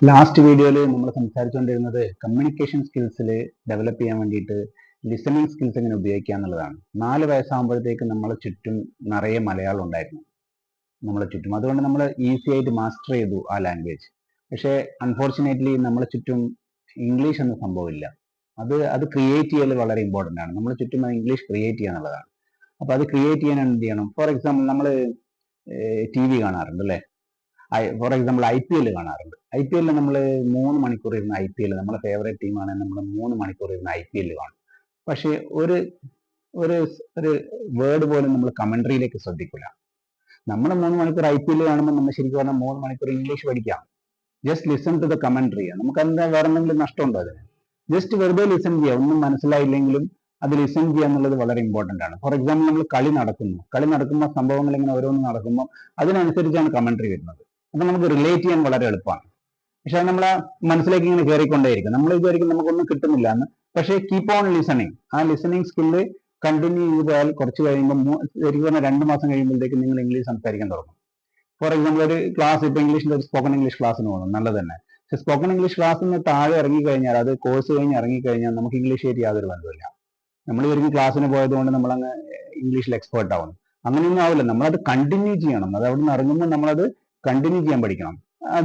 Last വീഡിയോയിൽ നമ്മൾ സംസാരിച്ചുകൊണ്ടിരുന്നത് communication സ്കിൽസിൽ develop ചെയ്യാൻ വേണ്ടിയിട്ട് ലിസണിങ് സ്കിൽസ് എങ്ങനെ ഉപയോഗിക്കുക എന്നുള്ളതാണ്. 4 വയസ്സാകുമ്പോഴത്തേക്ക് നമ്മളെ ചുറ്റും നിറയെ മലയാളം ഉണ്ടായിരുന്നു നമ്മളെ ചുറ്റും. അതുകൊണ്ട് നമ്മൾ ഈസി ആയിട്ട് മാസ്റ്റർ ചെയ്തു ആ ലാംഗ്വേജ്. പക്ഷേ അൺഫോർച്ചുനേറ്റ്ലി നമ്മളെ ചുറ്റും ഇംഗ്ലീഷ് എന്ന സംഭവമില്ല. അത് ക്രിയേറ്റ് ചെയ്യൽ വളരെ ഇമ്പോർട്ടൻ്റ് ആണ്. നമ്മളെ ചുറ്റും ഇംഗ്ലീഷ് ക്രിയേറ്റ് ചെയ്യുക എന്നുള്ളതാണ്. അപ്പോൾ അത് ക്രിയേറ്റ് ചെയ്യാൻ എന്ത് ചെയ്യണം? ഫോർ എക്സാമ്പിൾ നമ്മൾ TV കാണാറുണ്ട് അല്ലേ? ഫോർ എക്സാമ്പിൾ IPL കാണാറുണ്ട്. IPL നമ്മൾ 3 മണിക്കൂർ ഇരുന്ന് IPL നമ്മളെ ഫേവറേറ്റ് ടീമാണ്, നമ്മൾ 3 മണിക്കൂർ ഇരുന്ന് IPL കാണും. പക്ഷേ ഒരു ഒരു ഒരു വേർഡ് പോലും നമ്മൾ കമൻട്രിയിലേക്ക് ശ്രദ്ധിക്കില്ല. നമ്മൾ 3 മണിക്കൂർ IPL കാണുമ്പോൾ നമ്മൾ ശരിക്കും പറഞ്ഞാൽ 3 മണിക്കൂർ ഇംഗ്ലീഷ് പഠിക്കാം. Just listen to the commentary. നമുക്ക് എന്താ വേറെ എന്തെങ്കിലും നഷ്ടമുണ്ടോ അതിന്? ജസ്റ്റ് വെറുതെ ലിസൺ ചെയ്യുക. ഒന്നും മനസ്സിലായില്ലെങ്കിലും അത് ലിസൺ ചെയ്യുക എന്നുള്ളത് വളരെ ഇമ്പോർട്ടൻ്റ് ആണ്. ഫോർ എക്സാമ്പിൾ നമ്മൾ കളി നടക്കുമ്പോൾ സംഭവങ്ങൾ ഇങ്ങനെ ഓരോന്ന് നടക്കുമ്പോൾ അതിനനുസരിച്ചാണ് കമൻട്രി വരുന്നത്. അപ്പൊ നമുക്ക് റിലേറ്റ് ചെയ്യാൻ വളരെ എളുപ്പമാണ്. പക്ഷെ അത് നമ്മളെ മനസ്സിലേക്ക് ഇങ്ങനെ കയറിക്കൊണ്ടേയിരിക്കും. നമ്മൾ വിചാരിക്കും നമുക്കൊന്നും കിട്ടുന്നില്ല എന്ന്. പക്ഷേ കീപ്പ് ഓൺ ലിസണിങ്. ആ ലിസണിങ് സ്കില്ല് കണ്ടിന്യൂ ചെയ്ത് പോയാൽ കുറച്ച് കഴിയുമ്പോൾ ശരിക്കും പറഞ്ഞാൽ 2 മാസം കഴിയുമ്പോഴത്തേക്ക് നിങ്ങൾ ഇംഗ്ലീഷ് സംസാരിക്കാൻ തുടങ്ങും. ഫോർ എക്സാമ്പിൾ ഒരു ക്ലാസ്, ഇപ്പൊ ഇംഗ്ലീഷിന്റെ ഒരു സ്പോക്കൺ ഇംഗ്ലീഷ് ക്ലാസ്സിന് പോകുന്നു, നല്ലത് തന്നെ. പക്ഷെ സ്പോക്കൺ ഇംഗ്ലീഷ് ക്ലാസ്സിന് താഴെ ഇറങ്ങിക്കഴിഞ്ഞാൽ, അത് കോഴ്സ് കഴിഞ്ഞ് ഇറങ്ങിക്കഴിഞ്ഞാൽ നമുക്ക് ഇംഗ്ലീഷ് ആയിട്ട് യാതൊരു ബന്ധമില്ല. നമ്മൾ ഒരിക്കലും ക്ലാസ്സിന് പോയതുകൊണ്ട് നമ്മളങ്ങ് ഇംഗ്ലീഷിൽ എക്സ്പേർട്ട് ആവുന്നു, അങ്ങനെയൊന്നും ആവില്ല. നമ്മളത് കണ്ടിന്യൂ ചെയ്യണം. അത് അവിടെ നിന്ന് ഇറങ്ങുമ്പോൾ നമ്മളത് കണ്ടിന്യൂ ചെയ്യാൻ പഠിക്കണം.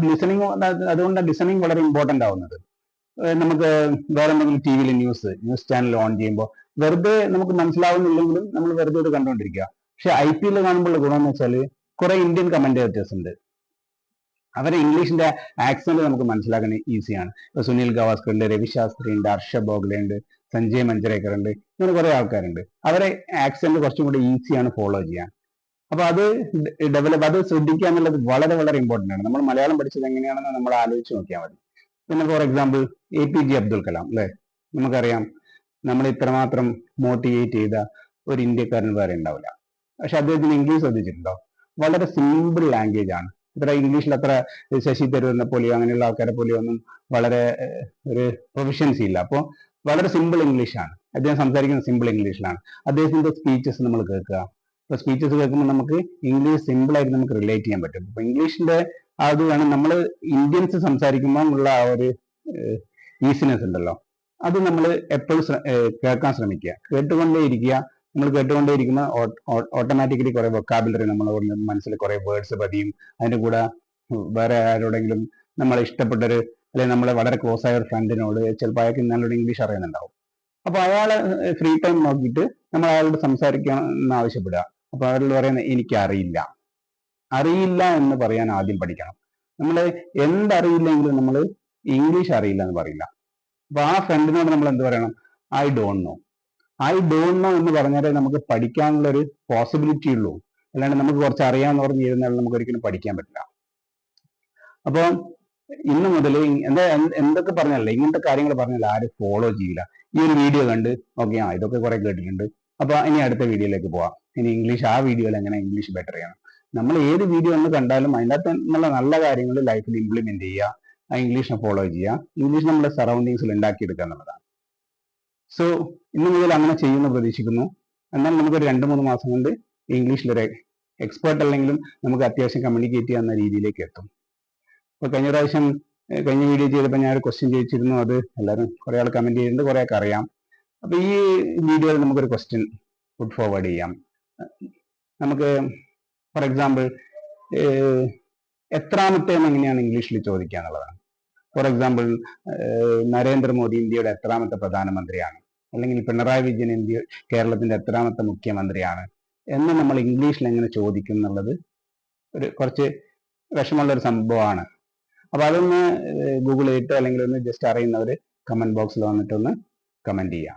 ലിസണിങ്, അതുകൊണ്ട് ലിസണിങ് വളരെ ഇമ്പോർട്ടൻ്റ് ആവുന്നത്. നമുക്ക് വേറെ എന്തെങ്കിലും TV യിൽ ന്യൂസ് ചാനൽ ഓൺ ചെയ്യുമ്പോൾ വെറുതെ നമുക്ക് മനസ്സിലാവുന്നില്ലെങ്കിലും നമ്മൾ വെറുതെ ഇത് കണ്ടുകൊണ്ടിരിക്കുക. പക്ഷെ IPL കാണുമ്പോൾ ഗുണമെന്ന് വെച്ചാൽ കുറെ ഇന്ത്യൻ കമന്റേറ്റേഴ്സ് ഉണ്ട്. അവരെ ഇംഗ്ലീഷിന്റെ ആക്സന്റ് നമുക്ക് മനസ്സിലാക്കാൻ ഈസിയാണ്. ഇപ്പൊ സുനിൽ ഗവാസ്കർ ഉണ്ട്, രവി ശാസ്ത്രി ഉണ്ട്, ഹർഷ ബോഗ്ലെ ഉണ്ട്, സഞ്ജയ് മഞ്ജരേക്കർ ഉണ്ട്, ഇങ്ങനെ കുറെ ആൾക്കാരുണ്ട്. അവരെ ആക്സന്റ് കുറച്ചും കൂടി ഈസിയാണ് ഫോളോ ചെയ്യാൻ. അപ്പൊ അത് അത് ശ്രദ്ധിക്കുക എന്നുള്ളത് വളരെ വളരെ ഇമ്പോർട്ടൻ്റ് ആണ്. നമ്മൾ മലയാളം പഠിച്ചത് എങ്ങനെയാണെന്ന് നമ്മൾ ആലോചിച്ച് നോക്കിയാൽ മതി. പിന്നെ for example APJ Abdul Kalam അല്ലെ, നമുക്കറിയാം. നമ്മൾ ഇത്രമാത്രം മോട്ടിവേറ്റ് ചെയ്ത ഒരു ഇന്ത്യക്കാരൻ വേറെ ഉണ്ടാവില്ല. പക്ഷെ അദ്ദേഹത്തിന് ഇംഗ്ലീഷ് ശ്രദ്ധിച്ചിട്ടുണ്ടോ? വളരെ സിമ്പിൾ ലാംഗ്വേജ് ആണ്. ഇത്ര ഇംഗ്ലീഷിൽ അത്ര ശശി തരൂരിനെ പോലെയോ അങ്ങനെയുള്ള ആൾക്കാരെ പോലെയോ ഒന്നും വളരെ ഒരു പ്രൊഫഷ്യൻസി ഇല്ല. അപ്പോൾ വളരെ സിമ്പിൾ ഇംഗ്ലീഷാണ് അദ്ദേഹം സംസാരിക്കുന്നത്. സിമ്പിൾ ഇംഗ്ലീഷിലാണ് അദ്ദേഹത്തിന്റെ സ്പീച്ചസ് നമ്മൾ കേൾക്കുക. ഇപ്പൊ സ്പീച്ചസ് കേൾക്കുമ്പോൾ നമുക്ക് ഇംഗ്ലീഷ് സിമ്പിൾ ആയിട്ട് നമുക്ക് റിലേറ്റ് ചെയ്യാൻ പറ്റും. ഇപ്പൊ ഇംഗ്ലീഷിന്റെ അത് വേണം നമ്മൾ ഇന്ത്യൻസ് സംസാരിക്കുമ്പോൾ ഉള്ള ആ ഒരു ഈസിനെസ് ഉണ്ടല്ലോ, അത് നമ്മൾ എപ്പോഴും കേൾക്കാൻ ശ്രമിക്കുക, കേട്ടുകൊണ്ടേയിരിക്കുക. നമ്മൾ കേട്ടുകൊണ്ടേയിരിക്കുന്ന ഓട്ടോമാറ്റിക്കലി കുറെ വൊക്കാബുലറി നമ്മുടെ മനസ്സിൽ കുറെ വേർഡ്സ് പതിയും. അതിന്റെ കൂടെ വേറെ ആരോടെങ്കിലും നമ്മളെ ഇഷ്ടപ്പെട്ടൊരു, അല്ലെങ്കിൽ നമ്മളെ വളരെ ക്ലോസ് ആയ ഒരു ഫ്രണ്ടിനോട് ചിലപ്പോൾ അയാൾക്ക് നല്ലൊരു ഇംഗ്ലീഷ് അറിയുന്നുണ്ടാവും. അപ്പൊ അയാളെ ഫ്രീ ടൈം നോക്കിയിട്ട് നമ്മൾ അയാളോട് സംസാരിക്കണം എന്ന് ആവശ്യപ്പെടുക. അപ്പൊ അയാളോട് പറയുന്നത് എനിക്കറിയില്ല. അറിയില്ല എന്ന് പറയാൻ ആദ്യം പഠിക്കണം. നമ്മൾ എന്തറിയില്ലെങ്കിലും നമ്മൾ ഇംഗ്ലീഷ് അറിയില്ല എന്ന് പറയില്ല. അപ്പൊ ആ ഫ്രണ്ടിനോട് നമ്മൾ എന്ത് പറയണം? I don't know. I don't know എന്ന് പറഞ്ഞാലേ നമുക്ക് പഠിക്കാനുള്ള ഒരു പോസിബിലിറ്റി ഉള്ളൂ. അല്ലാണ്ട് നമുക്ക് കുറച്ച് അറിയാമെന്ന് പറഞ്ഞ് ഇരുന്നാൽ നമുക്ക് ഒരിക്കലും പഠിക്കാൻ പറ്റില്ല. അപ്പോൾ ഇന്ന് മുതൽ എന്തൊക്കെ പറഞ്ഞല്ലേ, ഇങ്ങനത്തെ കാര്യങ്ങൾ പറഞ്ഞാൽ ആരും ഫോളോ ചെയ്യില്ല. ഈ ഒരു വീഡിയോ കണ്ട് ഓക്കെ, ഇതൊക്കെ കുറെ കേട്ടിട്ടുണ്ട്, അപ്പൊ ഇനി അടുത്ത വീഡിയോയിലേക്ക് പോവാം. ഇനി ഇംഗ്ലീഷ്, ആ വീഡിയോയിൽ എങ്ങനെ ഇംഗ്ലീഷ് ബെറ്റർ ചെയ്യണം. നമ്മൾ ഏത് വീഡിയോ ഒന്ന് കണ്ടാലും അതിൻ്റെ അകത്ത് എന്നുള്ള നല്ല കാര്യങ്ങൾ ലൈഫിൽ ഇംപ്ലിമെന്റ് ചെയ്യുക, ആ ഇംഗ്ലീഷിനെ ഫോളോ ചെയ്യുക, ഇംഗ്ലീഷ് നമ്മുടെ സറൗണ്ടിങ്സിൽ ഉണ്ടാക്കിയെടുക്കുക എന്നുള്ളതാണ്. സോ ഇന്ന് മുതൽ അങ്ങനെ ചെയ്യുമെന്ന് പ്രതീക്ഷിക്കുന്നു. എന്നാൽ നമുക്കൊരു 2-3 മാസം കൊണ്ട് ഇംഗ്ലീഷിലൊരു എക്സ്പേർട്ട് അല്ലെങ്കിലും നമുക്ക് അത്യാവശ്യം കമ്മ്യൂണിക്കേറ്റ് ചെയ്യാവുന്ന രീതിയിലേക്ക് എത്തും. ഇപ്പൊ കഴിഞ്ഞ വീഡിയോ ചെയ്തപ്പോൾ ഞാൻ ഒരു ക്വസ്റ്റ്യൻ ചോദിച്ചിരുന്നു. അത് എല്ലാവരും കുറെ ആൾ കമന്റ് ചെയ്തിട്ടുണ്ട്, കുറെ ഒക്കെ അറിയാം. അപ്പൊ ഈ വീഡിയോയിൽ നമുക്കൊരു ക്വസ്റ്റ്യൻ പുട്ട് ഫോർവേഡ് ചെയ്യാം. നമുക്ക് ഫോർ എക്സാമ്പിൾ എത്രാമത്തെ എങ്ങനെയാണ് ഇംഗ്ലീഷിൽ ചോദിക്കുക എന്നുള്ളതാണ്. ഫോർ എക്സാമ്പിൾ നരേന്ദ്രമോദി ഇന്ത്യയുടെ എത്രാമത്തെ പ്രധാനമന്ത്രിയാണ്, അല്ലെങ്കിൽ പിണറായി വിജയൻ കേരളത്തിന്റെ എത്രാമത്തെ മുഖ്യമന്ത്രിയാണ് എന്ന് നമ്മൾ ഇംഗ്ലീഷിൽ എങ്ങനെ ചോദിക്കും എന്നുള്ളത് ഒരു കുറച്ച് വിഷമമുള്ള ഒരു സംഭവമാണ്. അപ്പൊ അതൊന്ന് ഗൂഗിൾ ചെയ്തിട്ട് അല്ലെങ്കിൽ ഒന്ന് ജസ്റ്റ് അറിയുന്നവർ കമന്റ് ബോക്സിൽ വന്നിട്ടൊന്ന് കമന്റ് ചെയ്യാം.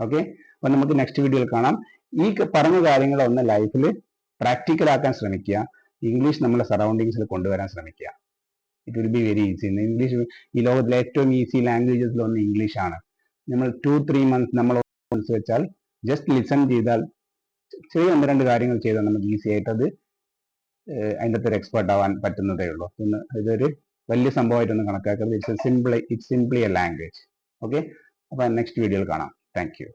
ഓക്കെ, അപ്പൊ നമുക്ക് നെക്സ്റ്റ് വീഡിയോയിൽ കാണാം. ഈ പറഞ്ഞ കാര്യങ്ങളൊന്ന് ലൈഫിൽ പ്രാക്ടിക്കൽ ആക്കാൻ ശ്രമിക്കുക. ഇംഗ്ലീഷ് നമ്മുടെ സറൗണ്ടിങ്സിൽ കൊണ്ടുവരാൻ ശ്രമിക്കുക. It will be very easy. English ഈ ലോകത്തിലെ ഏറ്റവും ഈസി ലാംഗ്വേജസിൽ ഒന്ന് ഇംഗ്ലീഷാണ്. നമ്മൾ 2-3 മന്ത്സ് നമ്മൾ വെച്ചാൽ ജസ്റ്റ് ലിസൺ ചെയ്താൽ, ചെറിയ 1-2 കാര്യങ്ങൾ ചെയ്താൽ നമുക്ക് ഈസി ആയിട്ട് അത് അതിൻ്റെ അകത്ത് ഒരു എക്സ്പേർട്ട് ആവാൻ പറ്റുന്നതേ ഉള്ളൂ. പിന്നെ ഇതൊരു വലിയ സംഭവമായിട്ടൊന്നും കണക്കാക്കരുത്. It's simply a language. Okay, അപ്പൊ നെക്സ്റ്റ് വീഡിയോയിൽ കാണാം. Thank U.